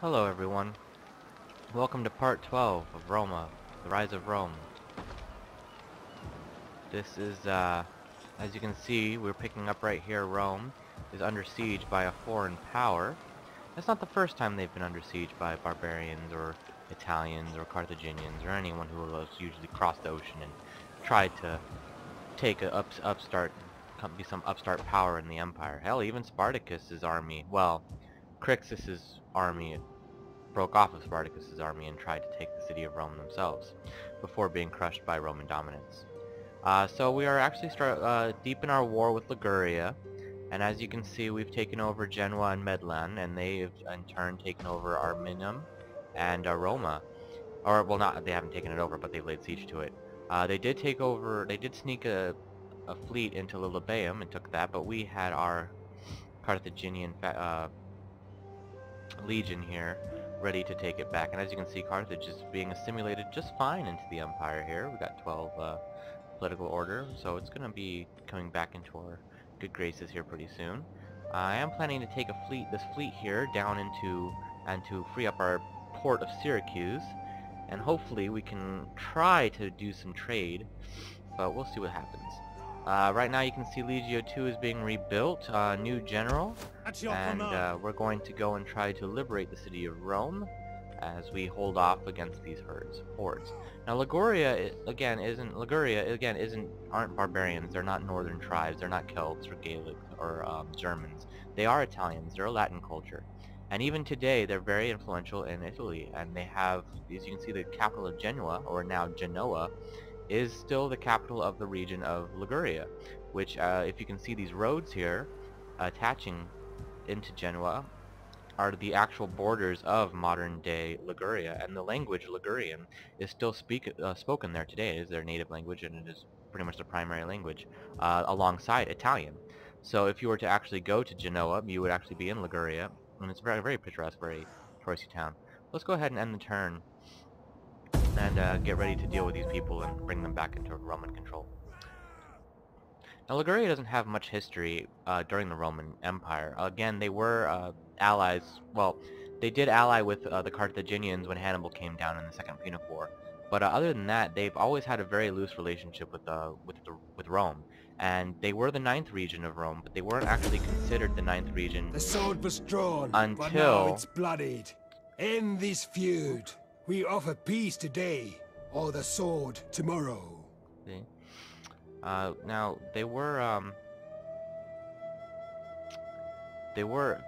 Hello everyone. Welcome to part 12 of Roma, the Rise of Rome. This is, as you can see, we're picking up right here. Rome is under siege by a foreign power. It's not the first time they've been under siege by barbarians or Italians or Carthaginians or anyone who has usually crossed the ocean and tried to take a be some upstart power in the empire. Hell, even Spartacus's army, well, Crixus's army broke off of Spartacus's army and tried to take the city of Rome themselves before being crushed by Roman dominance. So we are actually deep in our war with Liguria, and as you can see, we've taken over Genoa and Medlan, and they've in turn taken over Arminum and Roma. Or, well, they haven't taken it over, but they've laid siege to it. They did sneak a fleet into Lilybaeum and took that, but we had our Carthaginian legion here ready to take it back. And as you can see, Carthage is being assimilated just fine into the empire here. We got 12 political order, so it's going to be coming back into our good graces here pretty soon. I am planning to take this fleet here down and to free up our port of Syracuse, and hopefully we can try to do some trade, but we'll see what happens. Right now you can see Legio 2 is being rebuilt, new general, and we're going to go and try to liberate the city of Rome as we hold off against these hordes. Now Liguria aren't barbarians. They're not northern tribes. They're not Celts or Gaelic or Germans. They are Italians. They're a Latin culture. And even today, they're very influential in Italy, and they have, as you can see, the capital of Genoa, or now Genoa, is still the capital of the region of Liguria, which, if you can see these roads here attaching into Genoa, are the actual borders of modern-day Liguria, and the language Ligurian is still spoken there today. It is their native language, and it is pretty much the primary language, alongside Italian. So if you were to actually go to Genoa, you would actually be in Liguria, and it's a very, very picturesque, very touristy town. Let's go ahead and end the turn and get ready to deal with these people and bring them back into Roman control. Now Liguria doesn't have much history during the Roman Empire. Again, they were allies. Well, they did ally with the Carthaginians when Hannibal came down in the Second Punic War. But other than that, they've always had a very loose relationship with Rome. And they were the 9th region of Rome, but they weren't actually considered the 9th region. The sword was drawn, until but now it's bloodied. End this feud. We offer peace today, or the sword tomorrow. See? Now they were no, we're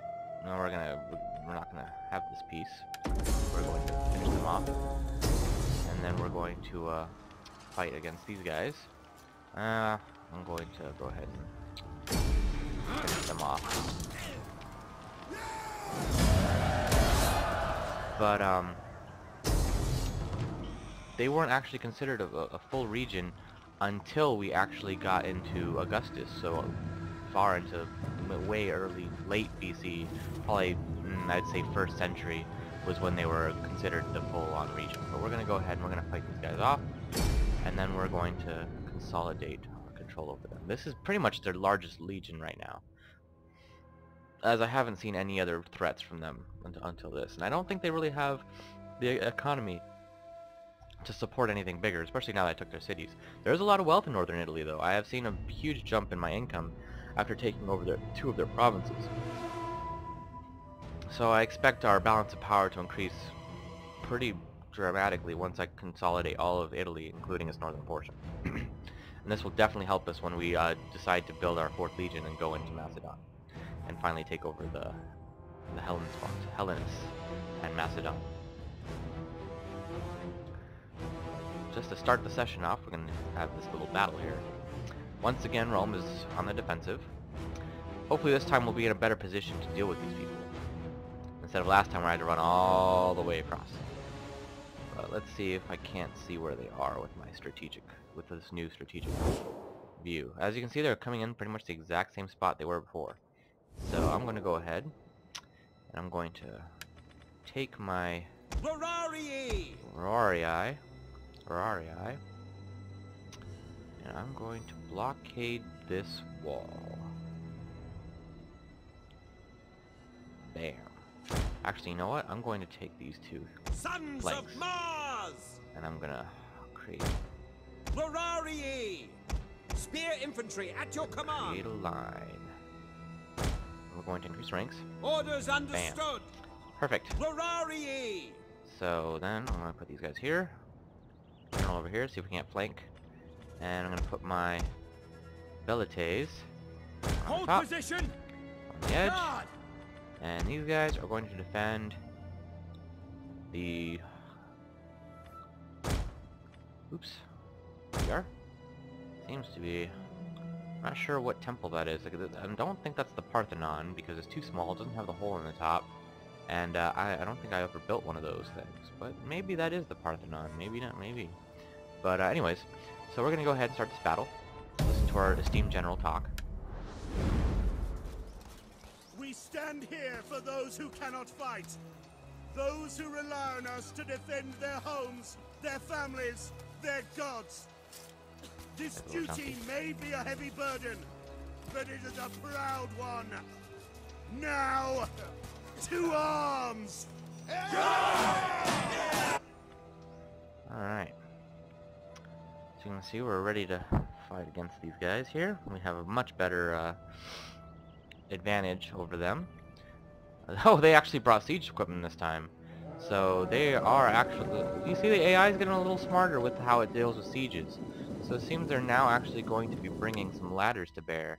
not gonna have this peace. We're going to finish them off, and then we're going to fight against these guys. I'm going to go ahead and finish them off. But they weren't actually considered a full region until we actually got into Augustus, so far into late BC, probably I'd say 1st century was when they were considered the full-on region. But we're going to go ahead and we're going to fight these guys off, and then we're going to consolidate our control over them. This is pretty much their largest legion right now, as I haven't seen any other threats from them until this, and I don't think they really have the economy to support anything bigger, especially now that I took their cities. There's a lot of wealth in northern Italy, though. I have seen a huge jump in my income after taking over 2 of their provinces. So I expect our balance of power to increase pretty dramatically once I consolidate all of Italy, including its northern portion. And this will definitely help us when we decide to build our 4th Legion and go into Macedon and finally take over the Hellenes and Macedon. Just to start the session off, we're going to have this little battle here. Once again, Rome is on the defensive. Hopefully this time we'll be in a better position to deal with these people, instead of last time where I had to run all the way across. But let's see if I can't see where they are with this new strategic view. As you can see, they're coming in pretty much the exact same spot they were before. So I'm going to go ahead and I'm going to take my Rorarii, and I'm going to blockade this wall. Bam. Actually, you know what? I'm going to take these two Sons flanks, of Mars! and I'm gonna create Glorarii! Spear infantry at your command! a line. We're going to increase ranks. Orders understood! Perfect. Glorarii! So then I'm gonna put these guys here. General over here, see if we can't flank. And I'm gonna put my Velites on the Hold top, position! on the edge. Guard! And these guys are going to defend the... Oops. We are? Seems to be... I'm not sure what temple that is. Like, I don't think that's the Parthenon, because it's too small. It doesn't have the hole in the top. And I don't think I ever built one of those things. But maybe that is the Parthenon. Maybe not, maybe. But anyways, so we're going to go ahead and start this battle. Listen to our esteemed general talk. We stand here for those who cannot fight. Those who rely on us to defend their homes, their families, their gods. This duty may be a heavy burden, but it is a proud one. Now, to arms! Alright. So you can see we're ready to fight against these guys here. We have a much better advantage over them. Oh, they actually brought siege equipment this time. So they are actually... You see the AI is getting a little smarter with how it deals with sieges. So it seems they're now actually going to be bringing some ladders to bear.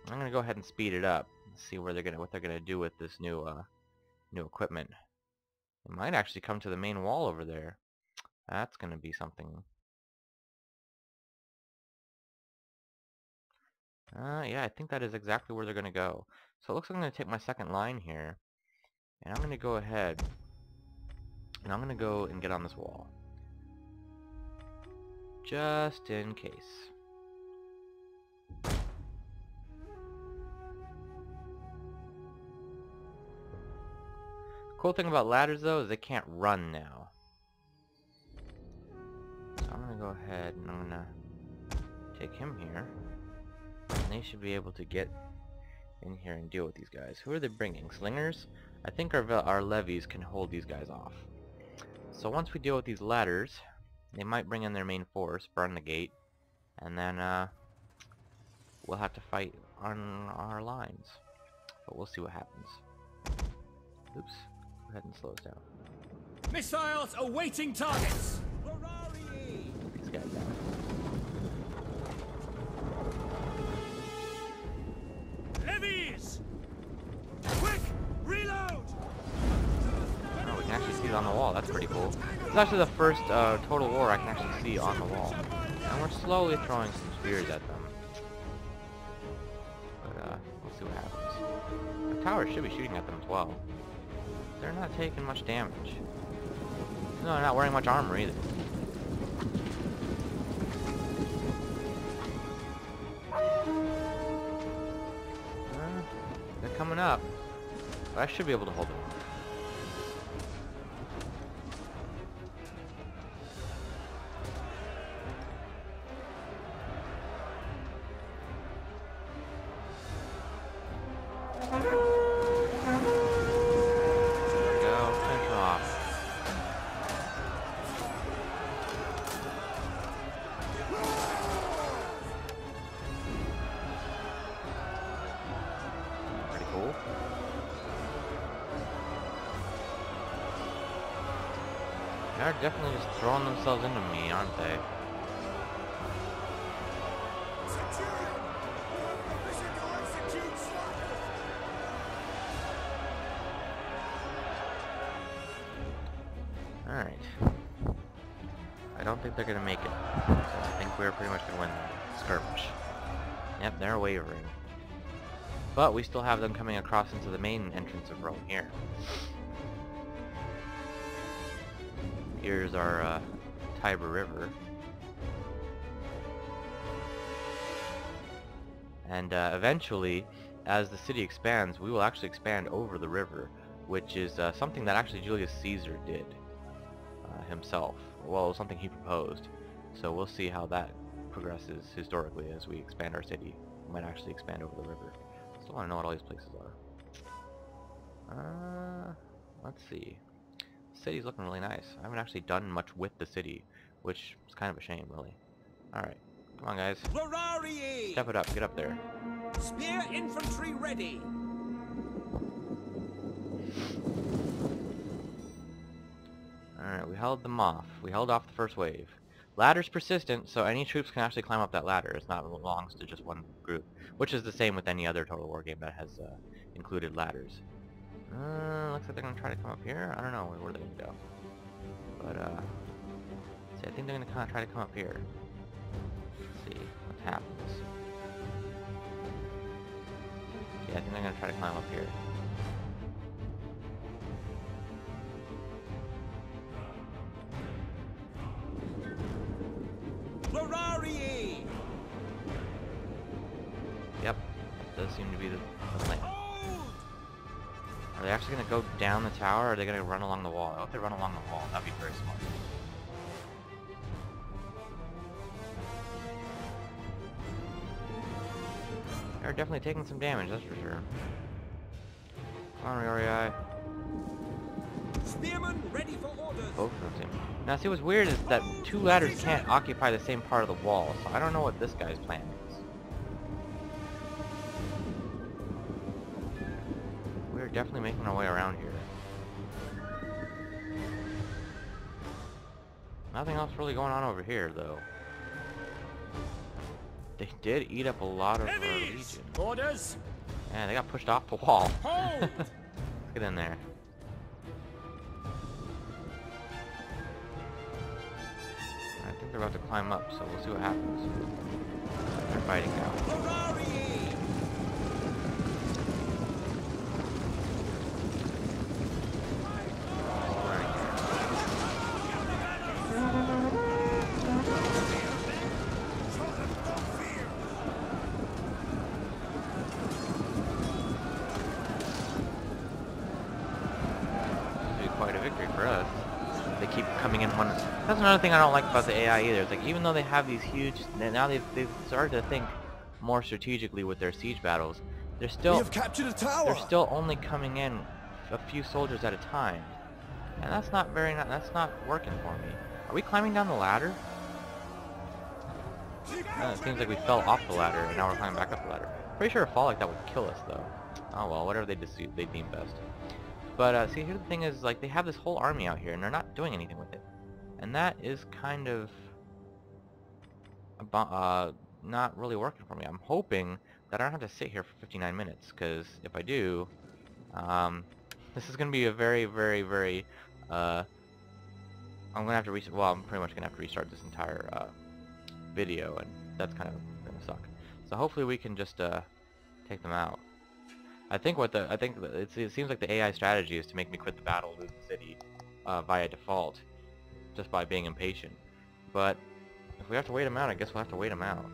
I'm going to go ahead and speed it up. See where they're what they're going to do with this new equipment. It might actually come to the main wall over there. That's going to be something. Yeah, I think that is exactly where they're going to go. So it looks like I'm going to take my second line here. And I'm going to go ahead. And I'm going to go and get on this wall. Just in case. Cool thing about ladders though is they can't run now. So I'm going to go ahead and I'm going to take him here. And they should be able to get in here and deal with these guys. Who are they bringing? Slingers? I think our levies can hold these guys off. So once we deal with these ladders, they might bring in their main force, burn the gate, and then we'll have to fight on our lines. But we'll see what happens. Oops. Go ahead and slow us down. Missiles awaiting targets! Glorarii! Put these guys down. Levies! Quick! Reload! Oh, we can actually see it on the wall. That's pretty cool. It's actually the first Total War I can actually see on the wall. And we're slowly throwing some spears at them. But we'll see what happens. The tower should be shooting at them as well. They're not taking much damage. No, they're not wearing much armor either. They're coming up. But I should be able to hold them. They're definitely just throwing themselves into me, aren't they? Alright. I don't think they're gonna make it. So I think we're pretty much gonna win the skirmish. Yep, they're wavering. But we still have them coming across into the main entrance of Rome here. Here's our Tiber River. And eventually, as the city expands, we will actually expand over the river, which is something that actually Julius Caesar did himself. Well, something he proposed. So we'll see how that progresses historically as we expand our city. We might actually expand over the river. Still want to know what all these places are. let's see. The city's looking really nice. I haven't actually done much with the city, which is kind of a shame, really. Alright. Come on, guys. Glorarii! Step it up. Get up there. Spear infantry ready! Alright, we held them off. We held off the first wave. Ladder's persistent, so any troops can actually climb up that ladder. It's not belongs to just one group, which is the same with any other Total War game that has included ladders. Looks like they're gonna try to come up here. I don't know where they're gonna go, but see, I think they're gonna try to come up here. Let's see what happens. Yeah, I think they're gonna try to climb up here. Glorarii! Yep, that does seem to be the plan. Are they actually going to go down the tower, or are they going to run along the wall? I hope they run along the wall. That'd be very smart. They're definitely taking some damage, that's for sure. Come on, Riorii. Spearmen ready for orders! Both of them. Now, see what's weird is that two ladders can't occupy the same part of the wall, so I don't know what this guy's plan is. We're definitely making our way around here. Nothing else really going on over here, though. They did eat up a lot of our legion. Orders! Yeah, they got pushed off the wall. Hold! Let's get in there. I think they're about to climb up, so we'll see what happens. They're fighting now. Glorarii! Quite a victory for us. They keep coming in one. That's another thing I don't like about the AI either. It's like even though they have these huge, now they've started to think more strategically with their siege battles. They're still We have captured a tower. They're still only coming in a few soldiers at a time, and that's not that's not working for me. Are we climbing down the ladder? It seems like we fell off the ladder and now we're climbing back up the ladder. Pretty sure a fall like that would kill us though. Oh well, whatever they deem best. But see, here's the thing is, like, they have this whole army out here and they're not doing anything with it, and that is kind of not really working for me. I'm hoping that I don't have to sit here for 59 minutes, because if I do, this is going to be a very, very, very I'm going to have to restart. Well, I'm pretty much going to have to restart this entire video, and that's kind of going to suck. So hopefully we can just take them out. I think it seems like the AI strategy is to make me quit the battle, lose the city via default, just by being impatient. But if we have to wait them out, I guess we'll have to wait them out.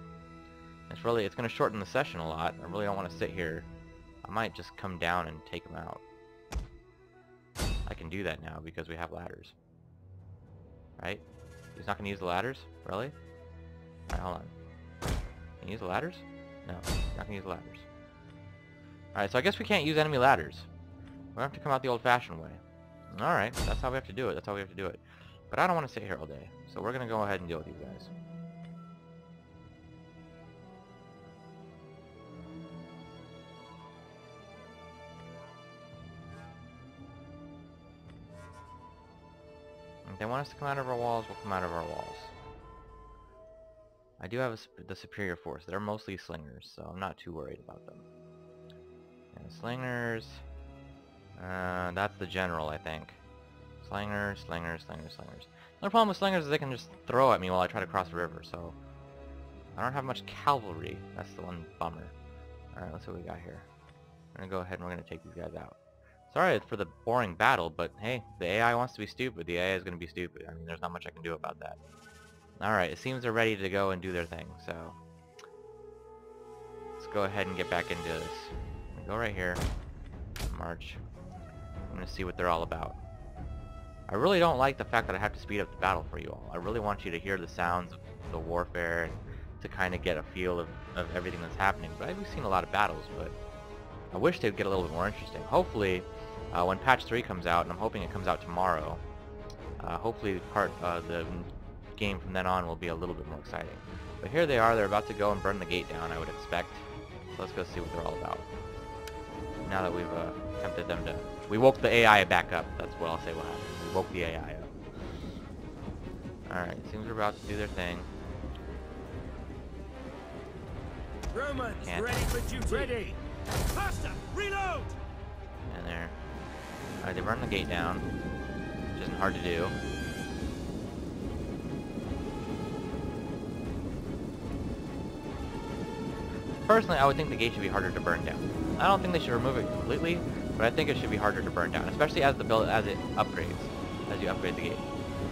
It's going to shorten the session a lot. I really don't want to sit here. I might just come down and take them out. I can do that now because we have ladders. Right? He's not going to use the ladders? Really? Alright, hold on. Can you use the ladders? No, not going to use the ladders. Alright, so I guess we can't use enemy ladders. We have to come out the old-fashioned way. Alright, that's how we have to do it. That's how we have to do it. But I don't want to sit here all day, so we're going to go ahead and deal with these guys. If they want us to come out of our walls, we'll come out of our walls. I do have the superior force. They're mostly slingers, so I'm not too worried about them. And slingers, that's the general, I think. Slingers, slingers, slingers, slingers. The problem with slingers is they can just throw at me while I try to cross the river, so I don't have much cavalry. That's the one bummer. Alright, let's see what we got here. We're gonna go ahead and we're gonna take these guys out. Sorry for the boring battle, but hey, the AI wants to be stupid. The AI is gonna be stupid. I mean, there's not much I can do about that. Alright, it seems they're ready to go and do their thing, so let's go ahead and get back into this. Go right here. March. I'm gonna see what they're all about. I really don't like the fact that I have to speed up the battle for you all. I really want you to hear the sounds of the warfare and to kind of get a feel of everything that's happening. But we've seen a lot of battles, but I wish they'd get a little bit more interesting. Hopefully, When patch 3 comes out, and I'm hoping it comes out tomorrow, hopefully the game from then on will be a little bit more exciting. But here they are, they're about to go and burn the gate down, I would expect. So let's go see what they're all about. Now that we've tempted them to... We woke the AI back up, that's what I'll say will happen. We woke the AI up. Alright, seems we're about to do their thing. Romans, Can't. ready for duty. Ready. Faster, reload. And there. Alright, they burn the gate down, which isn't hard to do. Personally, I would think the gate should be harder to burn down. I don't think they should remove it completely, but I think it should be harder to burn down, especially as it upgrades, as you upgrade the gate.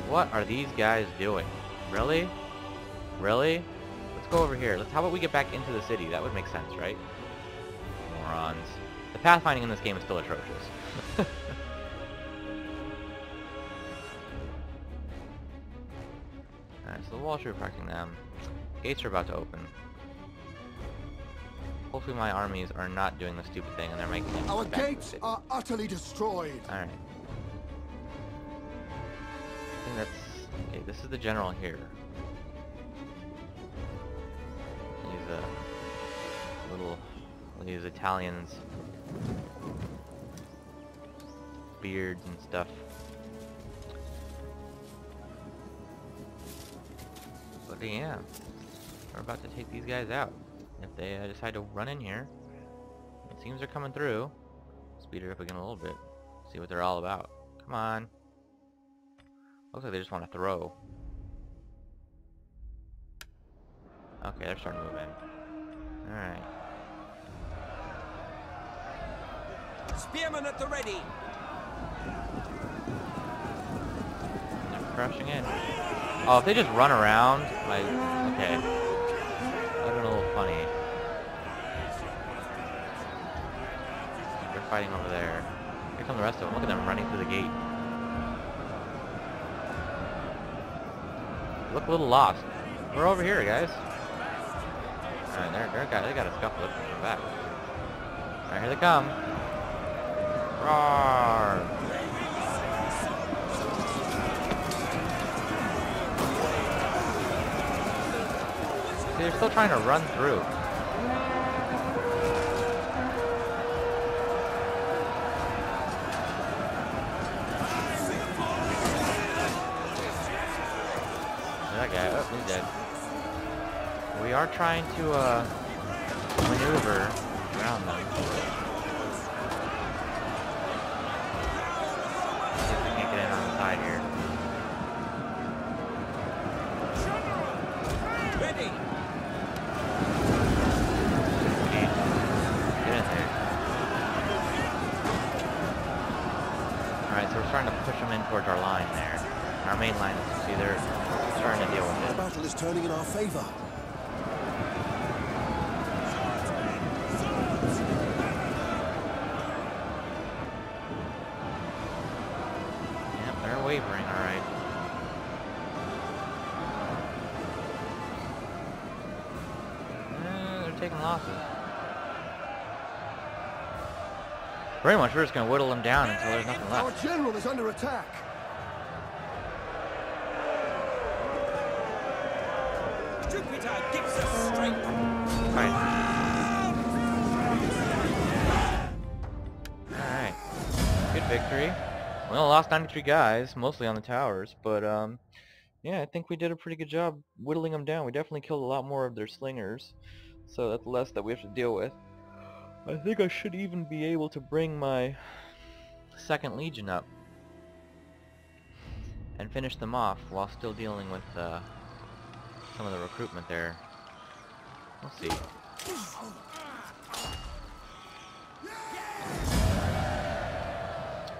What are these guys doing? Really? Really? Let's go over here. How about we get back into the city? That would make sense, right? Morons. The pathfinding in this game is still atrocious. Alright, so the walls are protecting them. Gates are about to open. Hopefully my armies are not doing the stupid thing and they're making it Our back to the gates city. are utterly destroyed. Alright. I think that's... Okay, this is the general here. These Italians. Beards and stuff. But yeah, we're about to take these guys out. If they decide to run in here, it seems they're coming through. Speed it up again a little bit. See what they're all about. Come on. Looks like they just want to throw. Okay, they're starting to move in. Alright. Spearmen at the ready. They're crushing in. Oh, if they just run around, like, okay. That would have been a little funny. They're fighting over there. Here come the rest of them. Look at them running through the gate. Look a little lost. We're over here, guys. Alright, they got a scuffle up from back. Alright, here they come. Roar! See, they're still trying to run through. That guy, oh, he's dead. We are trying to maneuver around them. See if we can't get in on the side here. Ready. Okay. Get in there. Alright, so we're starting to push them in towards our line there. Our main line is, see, they're starting to deal with The it. battle is turning in our favor. Yep, they're wavering, alright. They're taking losses. Pretty much, we're just gonna whittle them down until there's nothing Our left. general is under attack. Jupiter gives us strength. Alright. Good victory. We only lost 93 guys, mostly on the towers, but yeah, I think we did a pretty good job whittling them down. We definitely killed a lot more of their slingers, so that's less that we have to deal with. I think I should even be able to bring my 2nd Legion up and finish them off while still dealing with some of the recruitment there. We'll see.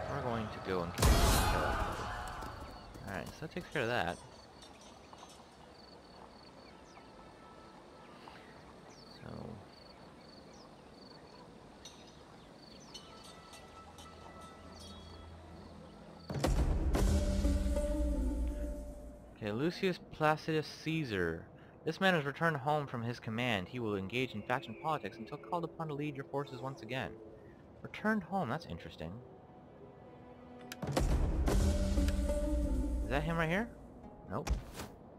We're going to go and kill it. Alright, so that takes care of that. So... Okay, Lucius Placidus Caesar. This man has returned home from his command. He will engage in faction politics until called upon to lead your forces once again. Returned home, that's interesting. that him right here? Nope.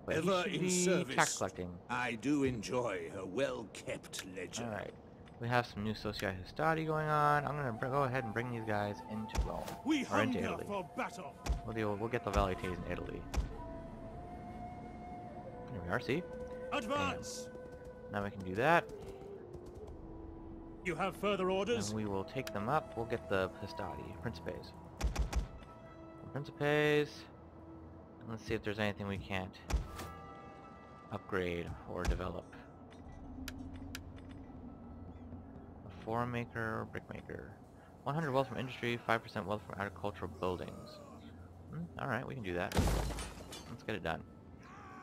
But he Ever should in be service. tax collecting. I do enjoy a well-kept ledger. Alright. We have some new Socii Hustati going on. I'm gonna go ahead and bring these guys into Rome. We Or into hunger Italy. for battle. We'll get the Valites in Italy. Here we are, see? Advance. Now we can do that. You have further orders? And we will take them up. We'll get the Hustati, Principes. Principes. Let's see if there's anything we can't upgrade or develop. A forum maker, brick maker. 100 wealth from industry, 5% wealth from agricultural buildings. Alright, we can do that. Let's get it done.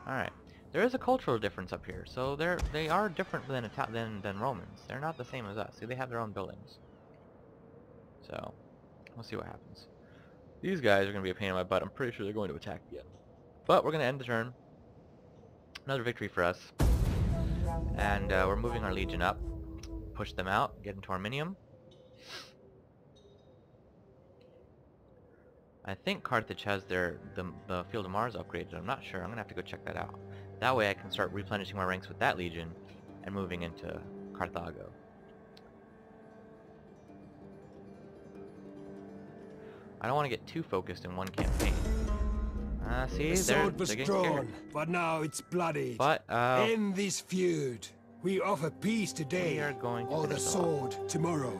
Alright. There is a cultural difference up here, so they are different than Romans. They're not the same as us. See, they have their own buildings. So, we'll see what happens. These guys are going to be a pain in my butt. I'm pretty sure they're going to attack again. But we're going to end the turn. Another victory for us. And we're moving our legion up. Push them out. Get into Arminium. I think Carthage has the Field of Mars upgraded. I'm not sure. I'm going to have to go check that out. That way I can start replenishing my ranks with that legion and moving into Carthago. I don't want to get too focused in one campaign. See, The sword was they're getting drawn, scared. but now it's bloodied. But, End this feud. We offer peace today, we are going to or the finish them off. sword tomorrow.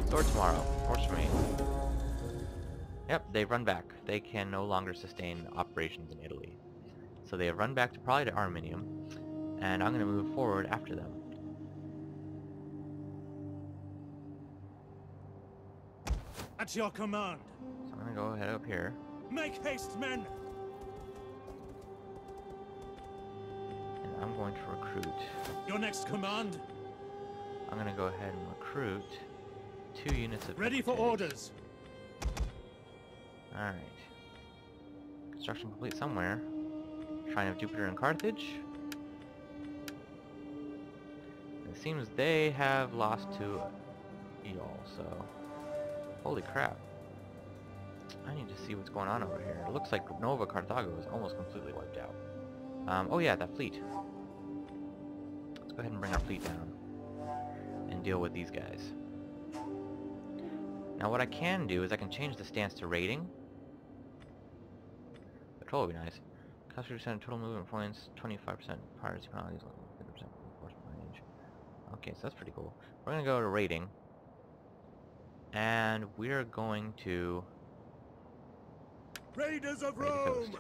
Sword tomorrow. Works for me. Yep, they've run back. They can no longer sustain operations in Italy. So they have run back to probably to Arminium, and I'm going to move forward after them. At your command. So I'm going to go ahead up here. Make haste, men. And I'm going to recruit. Your next command. I'm going to go ahead and recruit 2 units of Ready for infantry. orders. Alright. Construction complete somewhere. Shrine of Jupiter in Carthage. It seems they have lost to Eol, so... Holy crap. I need to see what's going on over here. It looks like Nova Carthago is almost completely wiped out. Oh yeah, that fleet. Let's go ahead and bring our fleet down. And deal with these guys. Now what I can do is I can change the stance to raiding. Patrol would be nice. Cost 50% total movement points, 25% piracy penalties, 50% enforcement range. Okay, so that's pretty cool. We're gonna go to raiding. And we're going to Raiders of raid the Rome. coast.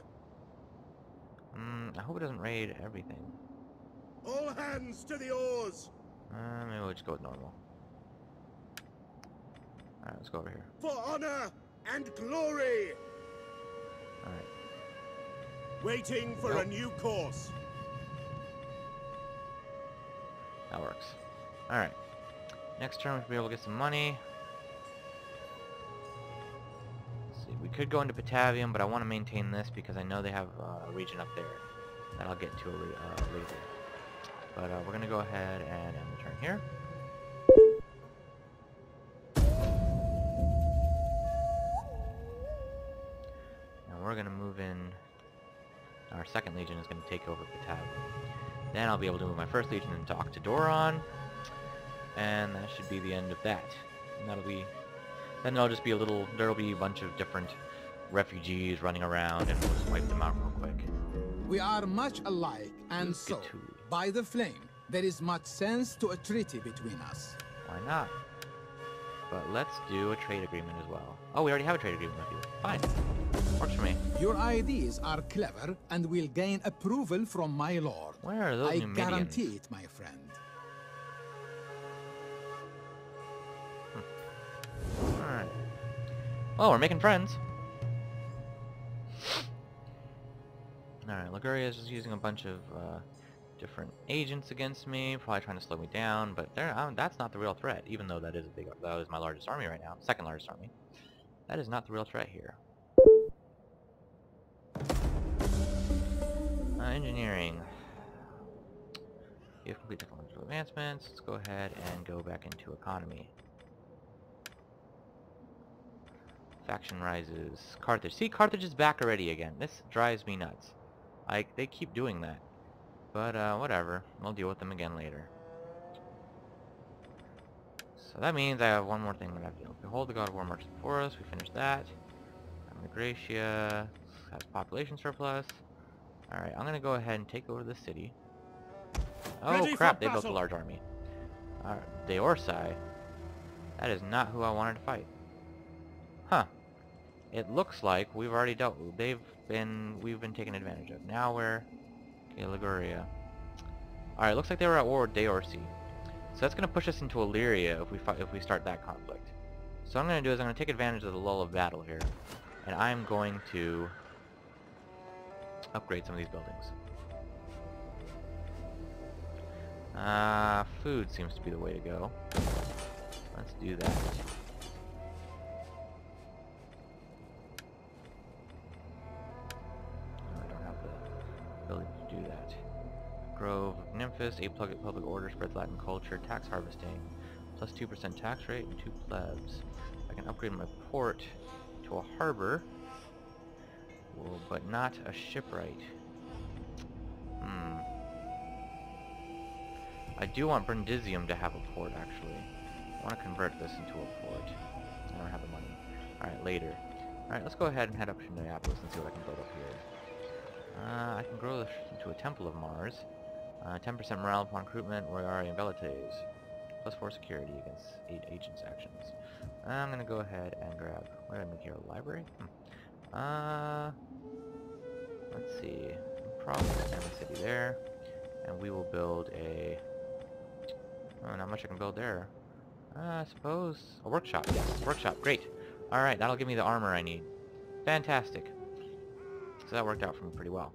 I hope it doesn't raid everything. All hands to the oars. Maybe we'll just go with normal. Alright, let's go over here. For honor and glory. Alright. Waiting for a new course. That works. Alright. Next turn we should be able to get some money. Let's see, we could go into Batavium, but I want to maintain this because I know they have a region up there that I'll get to later. But we're going to go ahead and end the turn here. Now we're going to move in. Our second legion is going to take over Batavium. Then I'll be able to move my first legion into Octodoron. And that should be the end of that. And that'll be... Then there'll just be there'll be a bunch of different refugees running around, and we'll just wipe them out real quick. We are much alike, and so, Gatui. by the flame, there is much sense to a treaty between us. Why not? But let's do a trade agreement as well. Oh, we already have a trade agreement with you. Fine. Works for me. Your ideas are clever and will gain approval from my lord. Where are those I Numidians? guarantee it, my friend. Alright. Well, we're making friends. Alright, Liguria is just using a bunch of different agents against me, probably trying to slow me down, but that's not the real threat, even though that is my largest army right now, second largest army. That is not the real threat here. Engineering. You have complete technological advancements. Let's go ahead and go back into economy. Faction rises. Carthage. See, Carthage is back already again. This drives me nuts. Like, they keep doing that. But, whatever. We'll deal with them again later. So that means I have one more thing that I have to do. Behold the God of War marches before us. We finished that. Gracia has population surplus. Alright, I'm gonna go ahead and take over the city. Oh Ready crap, for they built a battle. large army. The Orsai. That is not who I wanted to fight. Huh. It looks like we've already dealt with. We've been taken advantage of. Now we're... Okay, Liguria. Alright, looks like they were at war with Deorsi. So that's gonna push us into Illyria if we start that conflict. So what I'm gonna do is I'm gonna take advantage of the lull of battle here. And I'm going to upgrade some of these buildings. Food seems to be the way to go. Let's do that. No, I don't have the ability to do that. Grove of Nymphus, 8 public order, spreads Latin culture, tax harvesting, plus 2% tax rate and 2 plebs. I can upgrade my port to a harbor, well, but not a shipwright. I do want Brundisium to have a port, actually. I want to convert this into a port. I don't have the money. Alright, later. Alright, let's go ahead and head up to Neapolis and see what I can build up here. I can grow this into a Temple of Mars. 10% morale upon recruitment, Royari and Velites. Plus 4 security against 8 agents' actions. I'm gonna go ahead and grab... What did I make here? A library? Let's see. Probably expand the city there. And we will build a... Oh, not much I can build there. I suppose... A workshop. Yes, workshop. Great. Alright, that'll give me the armor I need. Fantastic. So that worked out for me pretty well.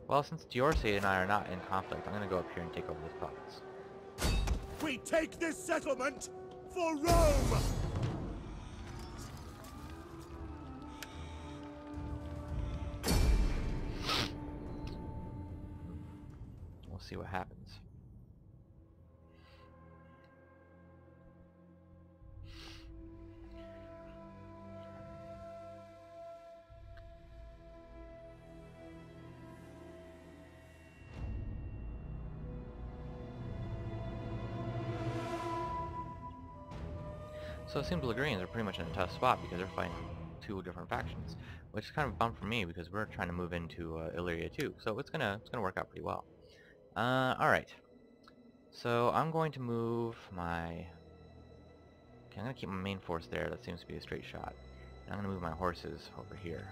Well, since Diorce and I are not in conflict, I'm gonna go up here and take over this province. We take this settlement for Rome! We'll see what happens. So it seems the Ligurians are pretty much in a tough spot because they're fighting 2 different factions, which is kind of a bump for me because we're trying to move into Illyria too. So it's gonna work out pretty well. All right. So I'm going to move my... Okay, I'm gonna keep my main force there. That seems to be a straight shot. And I'm gonna move my horses over here.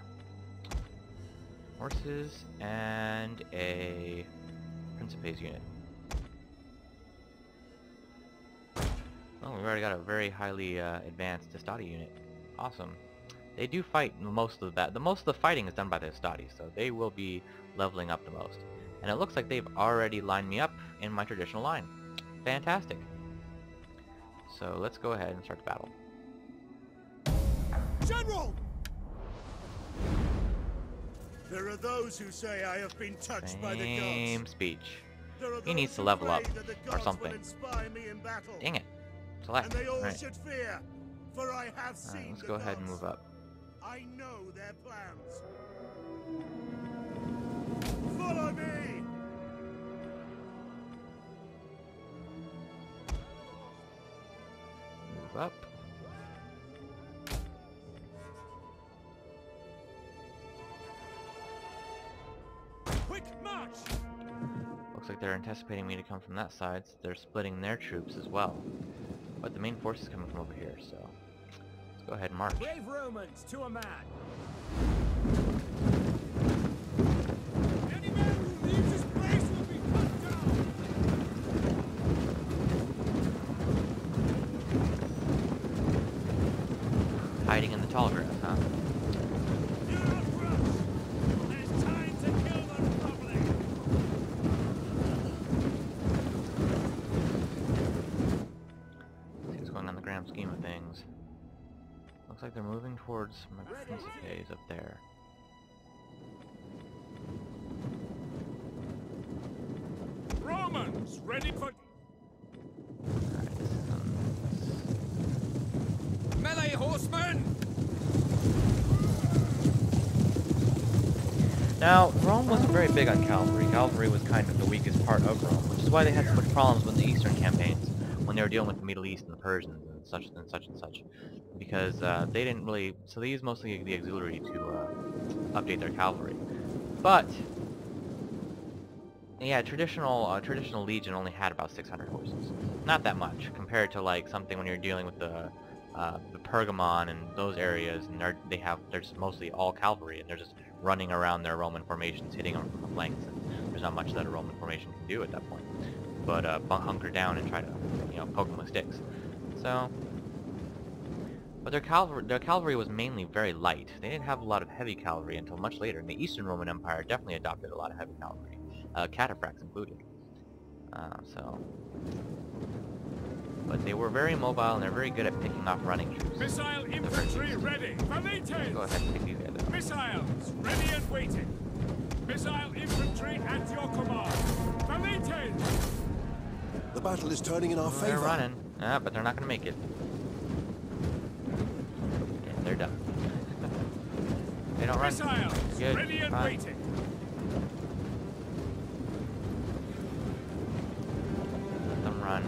Horses and a Principes unit. Oh, we've already got a very highly advanced Estati unit. Awesome. They do fight most of that. Most of the fighting is done by the Estati, so they will be leveling up the most. And it looks like they've already lined me up in my traditional line. Fantastic. So let's go ahead and start the battle. General! There are those who say I have been touched by the Same gods. speech. There are He needs those to who level pray up, that the or gods something. will inspire me in battle. Dang it. And Select. they all Alright. should fear, for I have seen Let's the go ahead and gods. move up. I know their plans. Follow me! Move up. Quick march! Looks like they're anticipating me to come from that side, so they're splitting their troops as well. But the main force is coming from over here, so let's go ahead and march. Brave Romans to a man! Any man who leaves his place will be cut down! Hiding in the tall grass, huh? Do not rush! There's time to kill the Republic! See what's going on in the grand scheme of things. Looks like they're moving towards my Principes up there. Romans, ready for... Alright, this is Melee horsemen! Now, Rome wasn't very big on cavalry. Cavalry was kind of the weakest part of Rome, which is why they had so much problems with the Eastern campaigns, when they were dealing with the Middle East and the Persians and such and such and such. Because they didn't really... So they used mostly the auxiliary to update their cavalry. But... yeah, traditional legion only had about 600 horses. Not that much, compared to like something when you're dealing with the Pergamon and those areas, and they're just mostly all cavalry, and they're just running around their Roman formations, hitting them from the flanks, and there's not much that a Roman formation can do at that point. But hunker down and try to, poke them with sticks. So, but their cavalry was mainly very light. They didn't have a lot of heavy cavalry until much later, and the Eastern Roman Empire definitely adopted a lot of heavy cavalry, cataphracts included. But they were very mobile and they're very good at picking off running troops. Missile infantry ready. Valientes! Go ahead and take these guys out. Missiles ready and waiting. Missile infantry at your command. Valientes! The battle is turning in our favor. They're running, but they're not going to make it. Yeah, they're done. They don't run. Missiles Good. ready and Fine. waiting. Let them run.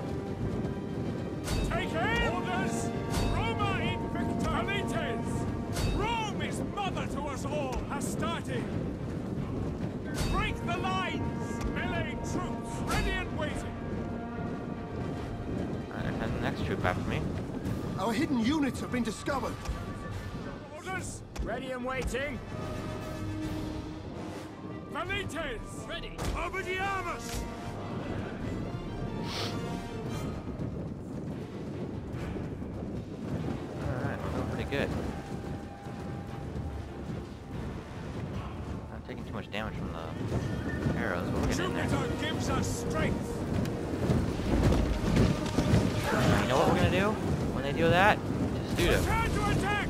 Take aim! Orders! Roma Invictus! Valientes! Rome is mother to us all! Has started! Break the lines! Melee troops ready and waiting! Alright, and the next troop after me. Our hidden units have been discovered. Orders! Ready and waiting! Valientes! Ready! Obediamus! Alright, we're doing pretty good. Not taking too much damage from the arrows, but we're getting in there. Jupiter gives us strength! You know what we're gonna do? When they do that? Testudo. Prepare to attack!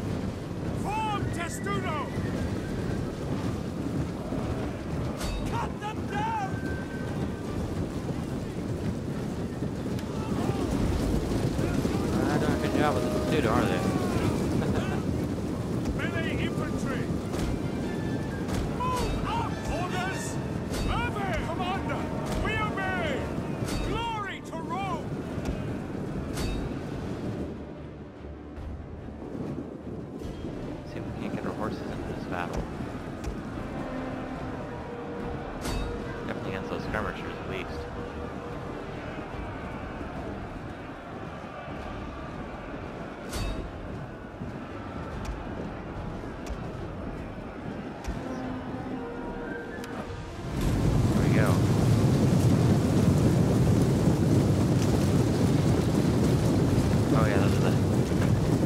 Form Testudo! Cut them down! Not doing a good job with the Testudo, are they? Melee infantry! Move up! Orders! Obey, Commander! We obey! Glory to Rome! See if we can't get our horses into this battle. Definitely against those skirmishers at least. There we go. Oh yeah, those are the...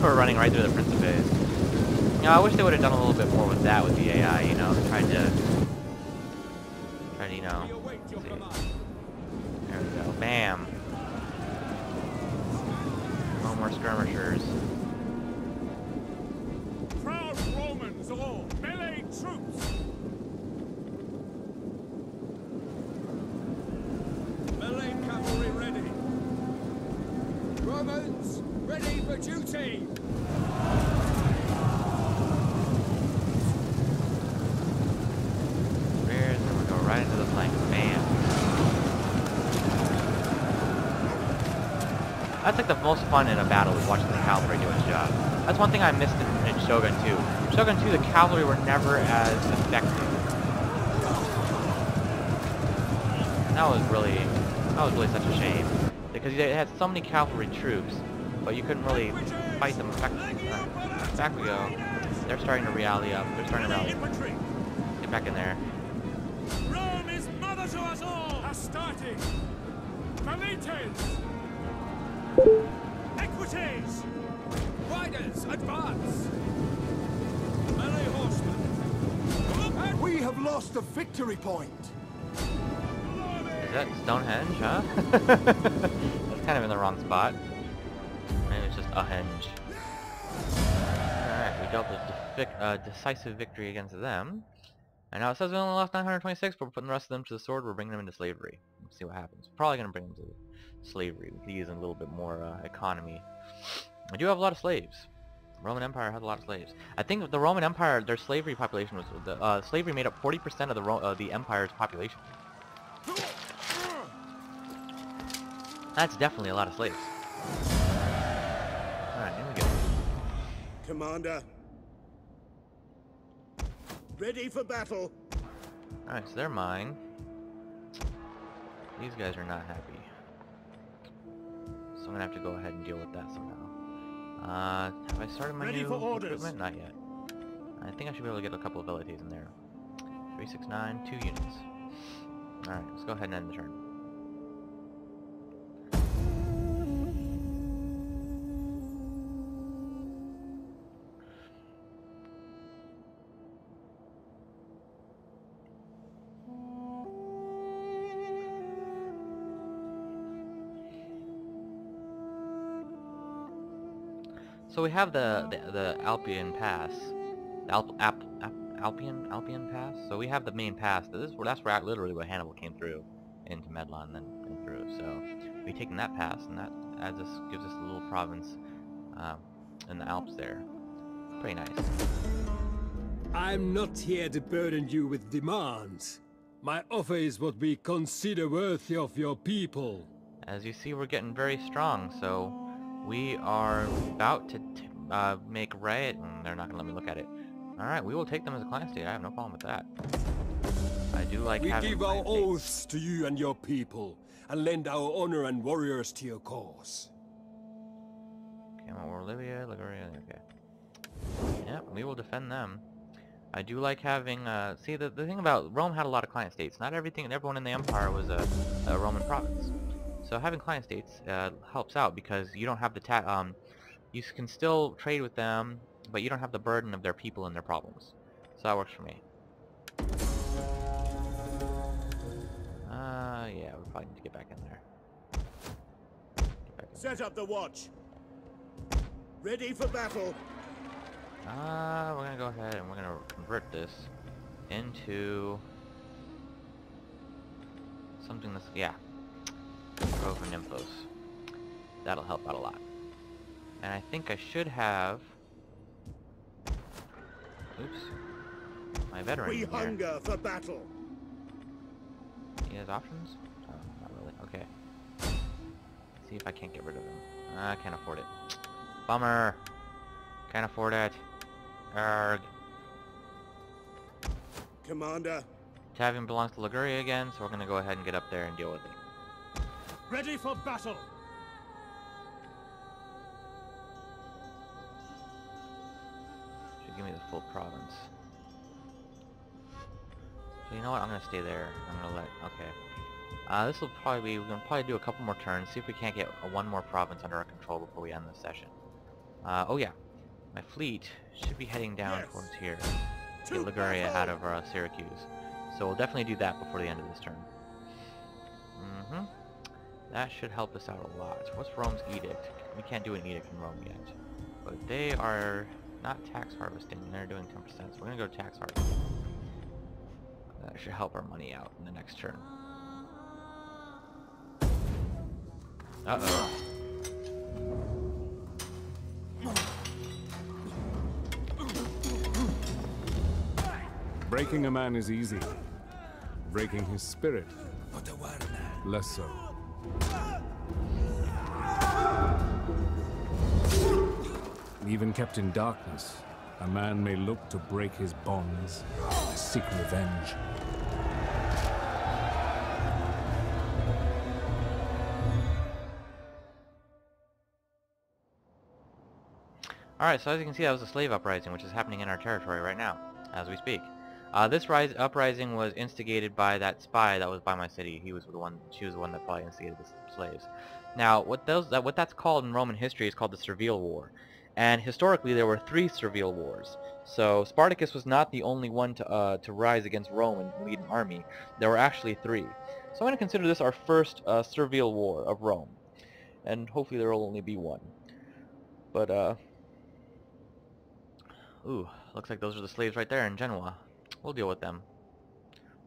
We're running right through the Principes. I wish they would have done a little bit more with that with the AI, tried to, We await your see. command. There we go, bam. No more skirmishers. Proud Romans all! Melee troops! Melee cavalry ready! Romans, ready for duty! Rears, and we go right into the flank, bam. That's like the most fun in a battle is watching the cavalry do its job. That's one thing I missed in Shogun 2. Shogun 2, the cavalry were never as effective. And that was really such a shame. Because they had so many cavalry troops, but you couldn't really fight them effectively. Back we go. They're starting to rally up. They're starting to rally. Infantry! Get back in there. Rome is mother to us all! Astarte! Valientes! Equites! Riders, advance! Melee horsemen! We have lost a victory point. Is that Stonehenge, huh? That's kind of in the wrong spot. Maybe it's just a henge. Alright, we dealt a decisive victory against them. And now it says we only lost 926, but we're putting the rest of them to the sword. We're bringing them into slavery. Let's see what happens. Probably going to bring them to slavery. We could use a little bit more economy. I do have a lot of slaves. Roman Empire has a lot of slaves. I think the Roman Empire, their slavery population was slavery made up 40% of the empire's population. That's definitely a lot of slaves. All right, here we go. Commander. Ready for battle. All right, so they're mine. These guys are not happy. So I'm gonna have to go ahead and deal with that somehow. Have I started my Ready new for orders. recruitment? Not yet. I think I should be able to get a couple of abilities in there. 369, 2 units. Alright, let's go ahead and end the turn. So we have the Alpian Pass, the Alpian Pass. So we have the main pass. That's where literally where Hannibal came through into Medlan and then came through. So we've taken that pass, and that gives us a little province in the Alps there. Pretty nice. I'm not here to burden you with demands. My offer is what we consider worthy of your people. As you see, we're getting very strong. So we are about to make a riot, and they're not going to let me look at it. Alright, we will take them as a client state. I have no problem with that. I do like We having give our client states. oaths to you and your people, and lend our honor and warriors to your cause. Okay, well, Libya, Liguria, okay. Yep, we will defend them. I do like having, see, the thing about Rome had a lot of client states. Not everything and everyone in the empire was a Roman province. So having client states helps out because you don't have the you can still trade with them, but you don't have the burden of their people and their problems. So that works for me. Yeah, we probably need to get back in there. Set up the watch. Ready for battle. We're gonna go ahead and we're gonna convert this into something that's, yeah, Grove and Nymphos. That'll help out a lot. And I think I should have, oops, my veteran We here. hunger for battle. He has options? Oh, not really. Okay. See if I can't get rid of him. I can't afford it. Bummer. Can't afford it. Arrgh. Commander. Tavian belongs to Liguria again, so we're gonna go ahead and get up there and deal with it. Ready for battle. Should give me the full province. So you know what? I'm gonna stay there. I'm gonna let. Okay. This will probably be. We're gonna probably do a couple more turns. See if we can't get one more province under our control before we end this session. Oh yeah, my fleet should be heading down towards here. Get Liguria out of Syracuse. So we'll definitely do that before the end of this turn. That should help us out a lot. What's Rome's edict? We can't do an edict in Rome yet. But they are not tax harvesting. They're doing 10%. So we're going to go to tax harvesting. That should help our money out in the next turn. Uh-oh. Breaking a man is easy. Breaking his spirit, less so. Even kept in darkness, a man may look to break his bonds, seek revenge. Alright, so as you can see, that was a slave uprising, which is happening in our territory right now, as we speak. This uprising was instigated by that spy that was by my city. She was the one that probably instigated the slaves. Now, what that's called in Roman history is called the Servile War. And historically, there were 3 Servile Wars. So Spartacus was not the only one to rise against Rome and lead an army. There were actually 3. So I'm going to consider this our first Servile War of Rome. And hopefully there will only be one. But, ooh, looks like those are the slaves right there in Genoa. We'll deal with them.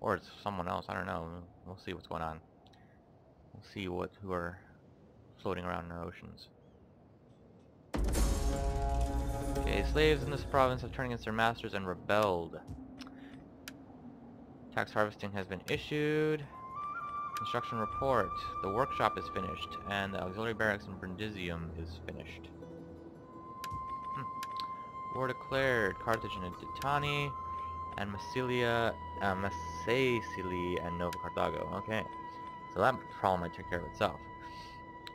Or it's someone else, I don't know. We'll see what's going on. We'll see who are floating around in our oceans. Okay, slaves in this province have turned against their masters and rebelled. Tax harvesting has been issued. Construction report. The workshop is finished, and the auxiliary barracks in Brundisium is finished. War declared. Carthage and Titani, and Massilia, Massacili, and Nova Carthago. Okay, so that problem might take care of itself.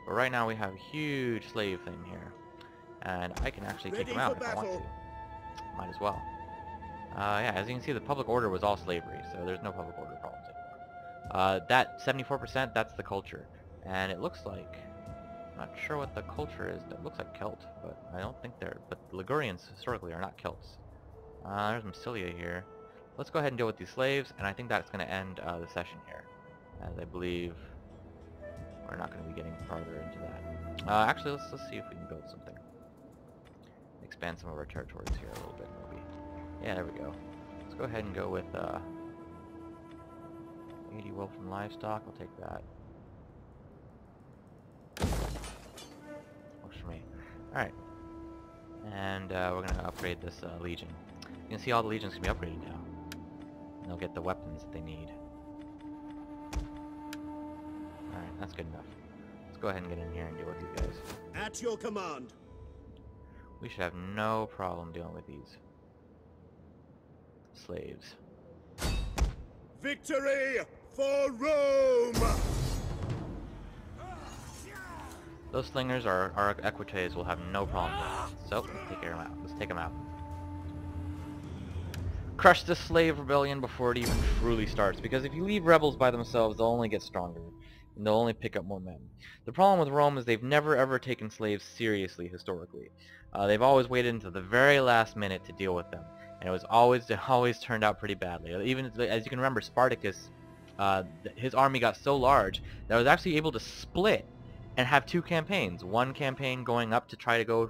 But right now we have a huge slave thing here, and I can actually take them out if I want to. Might as well. Yeah, as you can see, the public order was all slavery, so there's no public order problems anymore. That 74%, that's the culture, and it looks like, I'm not sure what the culture is. It looks like Celt, but I don't think they're. But the Ligurians historically are not Celts. There's Massilia here. Let's go ahead and deal with these slaves, and I think that's going to end the session here, as I believe we're not going to be getting farther into that. Actually, let's see if we can build something. Expand some of our territories here a little bit, maybe. Yeah, there we go. Let's go ahead and go with 80 wool from livestock. I'll take that. Works for me. Alright. And we're going to upgrade this legion. You can see all the legions can be upgraded now. And they'll get the weapons that they need. Alright, that's good enough. Let's go ahead and get in here and deal with these guys. At your command. We should have no problem dealing with these slaves. Victory for Rome! Those slingers, our equites, will have no problem with it. So, let's take them out. Crush the slave rebellion before it even truly starts, because if you leave rebels by themselves, they'll only get stronger, and they'll only pick up more men. The problem with Rome is they've never ever taken slaves seriously historically. They've always waited until the very last minute to deal with them, and it always turned out pretty badly. Even as you can remember, Spartacus, his army got so large that it was actually able to split and have two campaigns. One campaign going up to try to go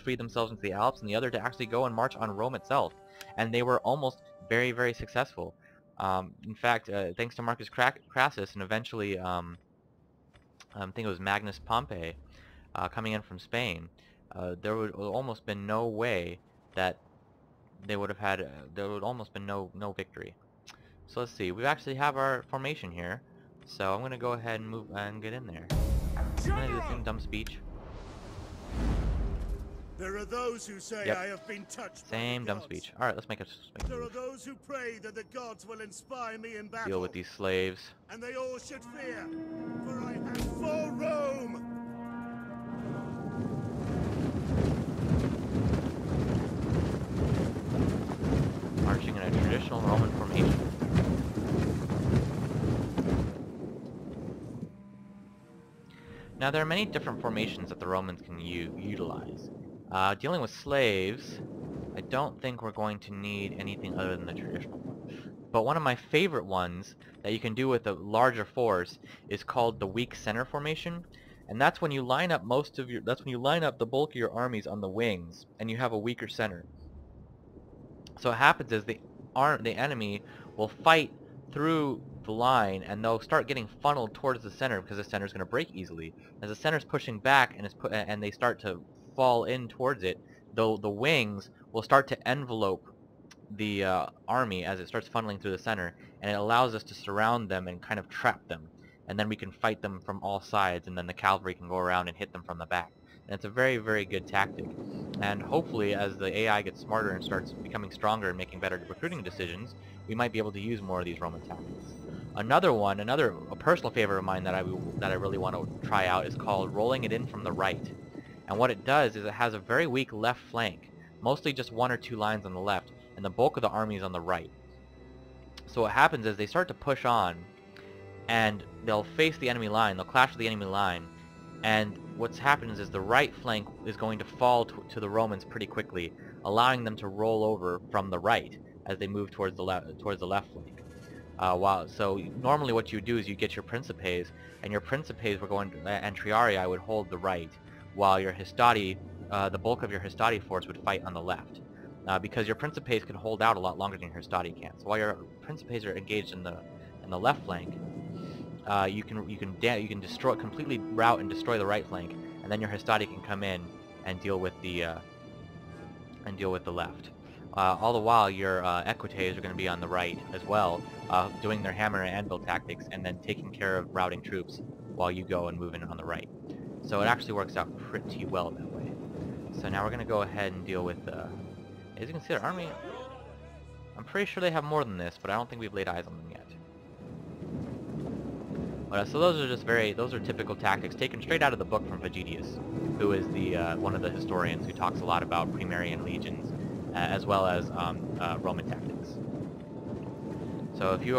free themselves into the Alps, and the other to actually go and march on Rome itself. And they were almost very, very successful. In fact, thanks to Marcus Crassus and eventually, I think it was Magnus Pompey, coming in from Spain, there would almost been no way that they would have had. There would almost been no victory. So let's see. We actually have our formation here, so I'm going to go ahead and move and get in there. I'm going to do the same dumb speech. There are those who say Yep. I have been touched Same by the dumb gods. speech. All right, let's make a There are move. those who pray that the gods will inspire me in battle. Deal with these slaves. And they all should fear, for I am for Rome. Marching in a traditional Roman formation. Now there are many different formations that the Romans can utilize. Dealing with slaves, I don't think we're going to need anything other than the traditional one. But one of my favorite ones that you can do with a larger force is called the weak center formation, and that's when you line up the bulk of your armies on the wings, and you have a weaker center. So what happens is the enemy will fight through the line, and they'll start getting funneled towards the center because the center is going to break easily. As the center is pushing back and they start to fall in towards it, the wings will start to envelope the army as it starts funneling through the center, and it allows us to surround them and kind of trap them, and then we can fight them from all sides, and then the cavalry can go around and hit them from the back. And it's a very, very good tactic. And hopefully, as the AI gets smarter and starts becoming stronger and making better recruiting decisions, we might be able to use more of these Roman tactics. A personal favorite of mine that I really want to try out is called rolling it in from the right. And what it does is it has a very weak left flank, mostly just one or two lines on the left, and the bulk of the army is on the right. So what happens is they start to push on, and they'll face the enemy line, they'll clash with the enemy line, and what's happened is the right flank is going to fall to the Romans pretty quickly, allowing them to roll over from the right as they move towards the left flank. So normally what you do is you get your Principes, and your Principes were going to, and Triarii would hold the right, while your Hastati, the bulk of your Hastati force would fight on the left. Because your Principes can hold out a lot longer than your Hastati can. So while your Principes are engaged in the left flank, you can completely rout and destroy the right flank, and then your Hastati can come in and deal with the and deal with the left. All the while, your equites are going to be on the right as well, doing their hammer and anvil tactics, and then taking care of routing troops while you go and move in on the right. So it actually works out pretty well that way. So now we're going to go ahead and deal with, as you can see, our army, I'm pretty sure they have more than this, but I don't think we've laid eyes on them yet. So those are just those are typical tactics taken straight out of the book from Vegetius, who is the one of the historians who talks a lot about Primarian legions, as well as Roman tactics. So if you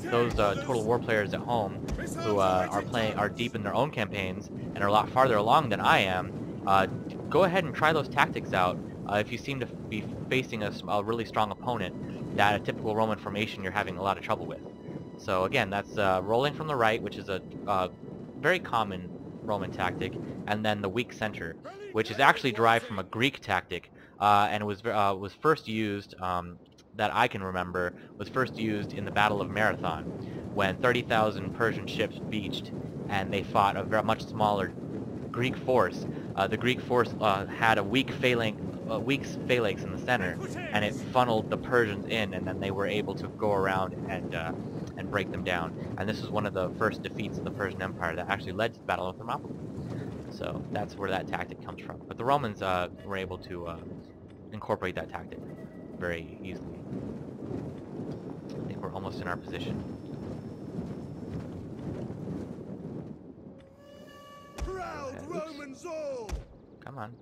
those Total War players at home who are deep in their own campaigns and are a lot farther along than I am, go ahead and try those tactics out. If you seem to be facing a really strong opponent, that a typical Roman formation you're having a lot of trouble with. So again, that's rolling from the right, which is a very common Roman tactic, and then the weak center, which is actually derived from a Greek tactic, and was first used, that I can remember, was first used in the Battle of Marathon, when 30,000 Persian ships beached, and they fought a much smaller Greek force. The Greek force had a weak phalanx in the center, and it funneled the Persians in, and then they were able to go around and break them down. And this was one of the first defeats of the Persian Empire that actually led to the Battle of Thermopylae. So that's where that tactic comes from. But the Romans were able to incorporate that tactic very easily. I think we're almost in our position. Proud Romans all! Come on.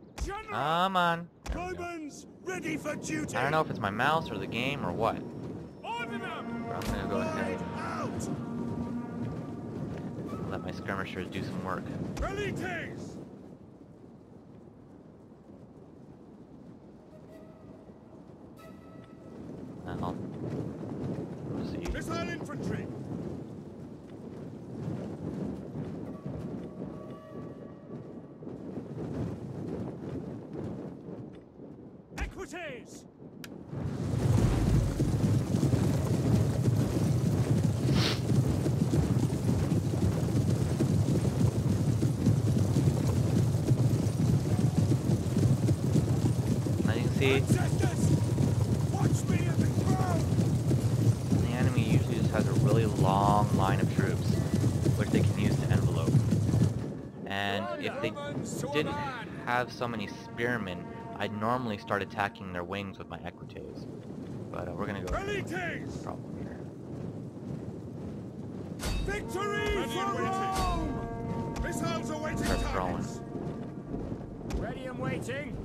Come on. Romans, ready for duty! I don't know if it's my mouse or the game or what. Order them! But I'm gonna go ahead Out! and let my skirmishers do some work. Velites! We'll see. Missile infantry! Equites! Now you can see Watch me at the crown! the enemy usually just has a really long line of troops, which they can use to envelope. And if they didn't have so many spearmen, I'd normally start attacking their wings with my equites. But we're gonna go Velites! problem here. Victory for Rome! Missiles awaiting Start targets. Ready and waiting.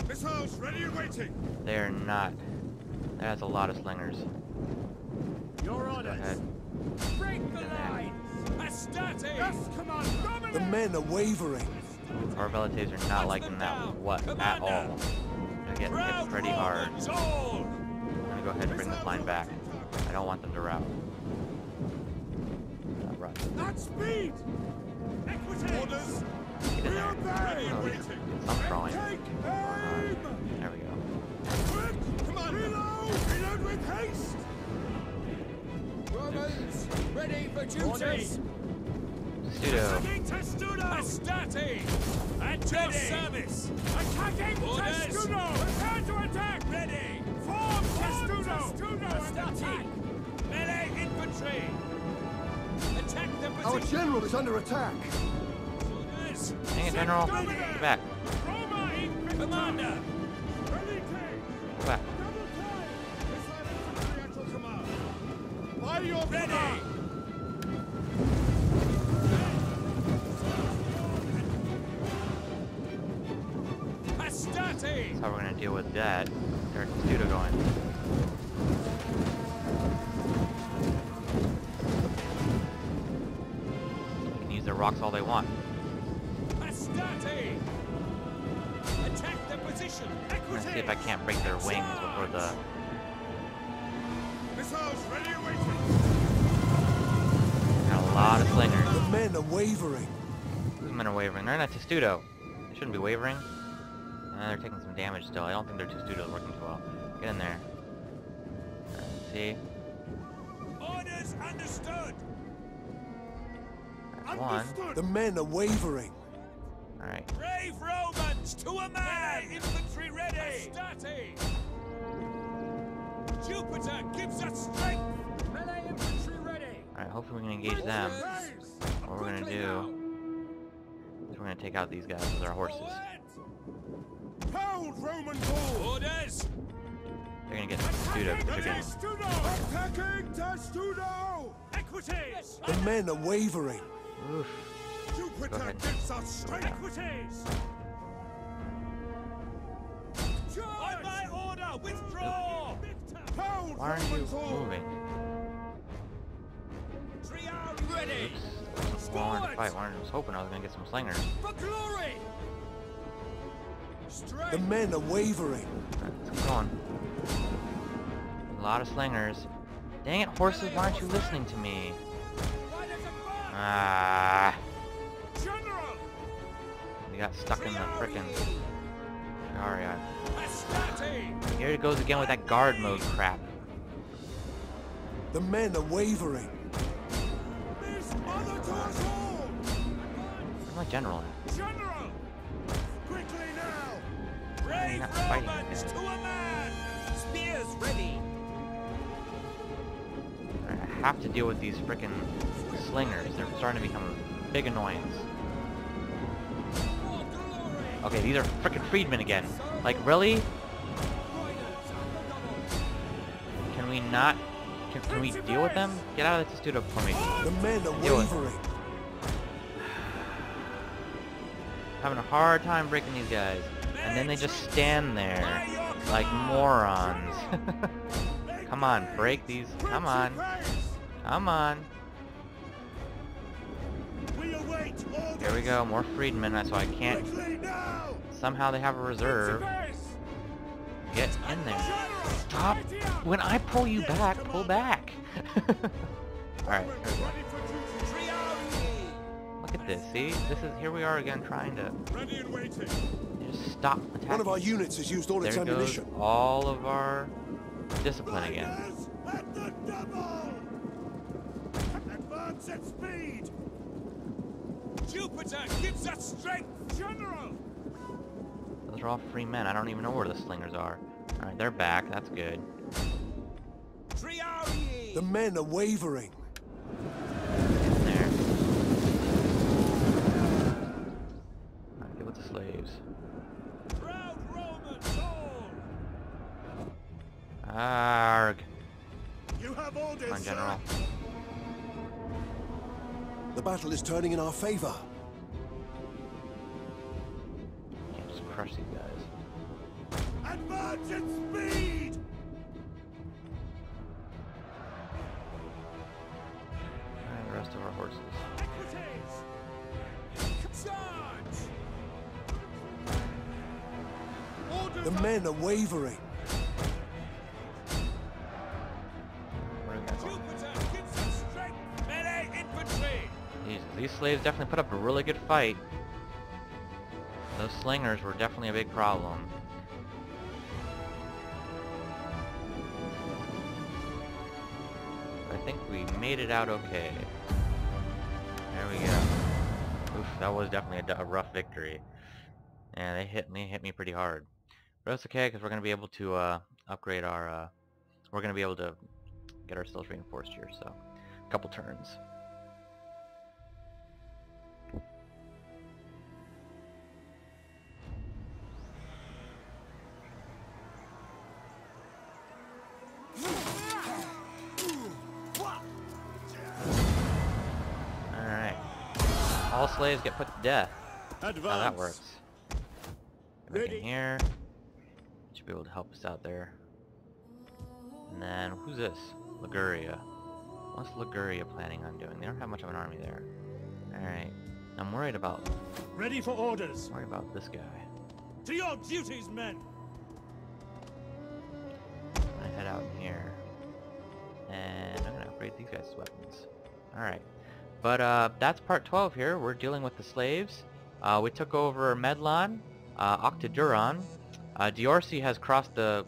Missiles ready and waiting. They're not. That has a lot of slingers. Your Go orders. ahead. Break the lines. Astarte. Yes, command. Dominate. The men are wavering. Our Velites are not liking that at all. They're getting hit pretty hard. Romans all. I'm gonna go ahead and bring this line back. I don't want them to rout. Run. At speed. Equity. Orders. Get in there. Ready and Oh, waiting. get some throwing. Take aim. There we go. Quick. Come on. Reload. Reload with haste. Romans, ready for duty. Pseudo. Attacking Testudo! Astarte! At your service! Attacking Testudo! Prepare to attack! Ready! Form Testudo! Astarte! Melee infantry! Attack the position! Our general is under attack. Orders! Dang it, General. Get back. Roma infantry! Commander! Go back. By your ready! Astarte! That's how we're gonna deal with that. There's Pseudo going. They can use their rocks all they want. Astarte! Attack the position! I'm gonna see if I can't break their wings before the... Missiles ready and waiting! Got a lot of slingers. The men are wavering. These men are wavering. They're not Testudo. They shouldn't be wavering. They're taking some damage still. I don't think their Testudo is working too well. Get in there. See? Orders understood! That's one. The men are wavering. Alright. Brave Romans! romance to a man! Infantry ready! Astarte! Jupiter gives us strength! Melee infantry ready! Alright, hopefully we can engage them. What we're gonna do is we're gonna take out these guys with our horses. Hold Roman ball! Orders! They're gonna get stewed up. Attacking Testudo! Equities! The men are wavering. Oof. Jupiter gives us strength! Equities! On my order, withdraw! Hold Why aren't you moving? Ready! Oops. Well, I wanted to fight. I was hoping I was gonna get some slingers. For glory! The men are wavering. Alright, let's keep going. A lot of slingers. Dang it, horses, why aren't you listening to me? Ah. General! We got stuck in the frickin' Liguria. Astarte! Here it goes again with that guard mode crap. The men are wavering. Miss Mother to us all! Where's my general at? General! Quickly now! You're Brave not fighting Romans again. to a man! Spears ready! Alright, I have to deal with these frickin' slingers. They're starting to become a big annoyance. For glory! Okay, these are frickin' freedmen again. Like, really? Can we not... Can we deal with them? Get out of the Testudo for me. The men are Deal with it. wavering. Having a hard time breaking these guys. And then they just stand there like morons. Come on, break these. Come on. Come on. We await orders. Here we go, more freedmen, so I can't... Quickly now! Somehow they have a reserve. Get in there. Stop! When I pull you back, pull back! Alright, here we go. Look at this, see? Here we are again trying to... Ready and waiting! Just stop attacking. One of our units has used all its There goes ammunition. all of our discipline again. Riders at the double! Advance at speed! Jupiter gives us strength! General! Those are all free men. I don't even know where the slingers are. Alright, they're back. That's good. Triarii! The men are wavering. In there. Alright, get with the slaves. Proud Romans all! Arg. You have orders, Come on, General. sir. The battle is turning in our favor. Can't just crush these guys. Advance at speed! And the rest of our horses. Equities! Charge! Orders The men are wavering. Where did that go? Jupiter gives us strength! Melee infantry! Jesus, these slaves definitely put up a really good fight. Those slingers were definitely a big problem. I think we made it out okay. There we go. Oof, that was definitely a rough victory. And they hit me pretty hard. But that's okay, because we're going to be able to upgrade our... we're going to be able to get ourselves reinforced here, so... a couple turns. Alright. All slaves get put to death. Advance. How that works. Back in here. Should be able to help us out there. And then, who's this? Liguria. What's Liguria planning on doing? They don't have much of an army there. Alright. I'm worried about Ready for orders. this guy. To your duties, men! I'm gonna head out in here. And I'm gonna upgrade these guys' weapons. Alright. But that's part 12 here. We're dealing with the slaves. We took over Medlon, Octoduron. Diorsi has crossed the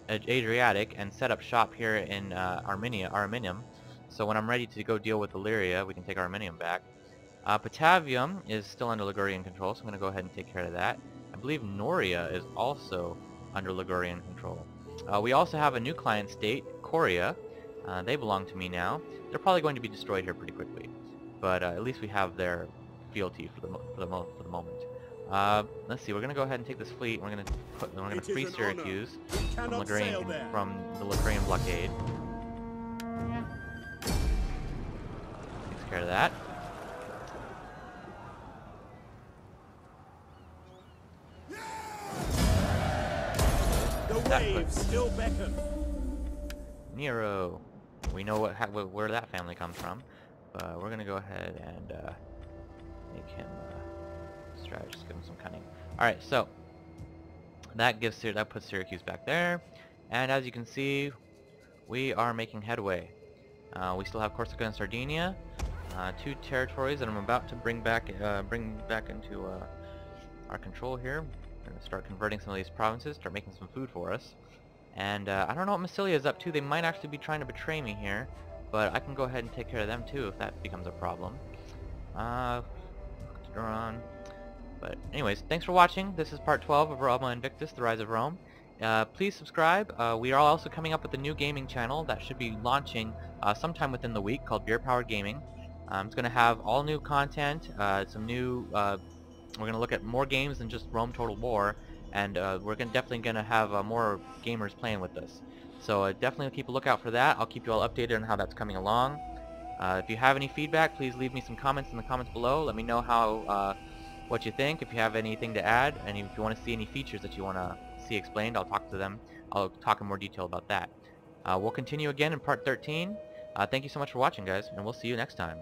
Adriatic and set up shop here in Arminium. So when I'm ready to go deal with Illyria, we can take Arminium back. Batavium is still under Ligurian control, so I'm going to go ahead and take care of that. I believe Noria is also under Ligurian control. We also have a new client state, Coria. They belong to me now. They're probably going to be destroyed here pretty quickly, but at least we have their fealty for the moment. Let's see. We're gonna go ahead and take this fleet. We're gonna free Syracuse from the Ligurian blockade. Takes care of that. The waves still beckon. Nero. We know where that family comes from, but we're gonna go ahead and make him strategist, give him some cunning. All right, so that puts Syracuse back there, and as you can see, we are making headway. We still have Corsica and Sardinia, two territories that I'm about to bring back into our control here. We're gonna start converting some of these provinces, start making some food for us. And I don't know what Massilia is up to. They might actually be trying to betray me here, but I can go ahead and take care of them too if that becomes a problem. But anyways, thanks for watching. This is part 12 of Roma Invictus, The Rise of Rome. Please subscribe. We are also coming up with a new gaming channel that should be launching sometime within the week called Beer Powered Gaming. It's going to have all new content, some new... we're going to look at more games than just Rome Total War. And we're definitely going to have more gamers playing with us. So definitely keep a lookout for that. I'll keep you all updated on how that's coming along. If you have any feedback, please leave me some comments in the comments below. Let me know what you think, if you have anything to add, and if you want to see any features that you want to see explained, I'll talk to them. I'll talk in more detail about that. We'll continue again in part 13. Thank you so much for watching, guys, and we'll see you next time.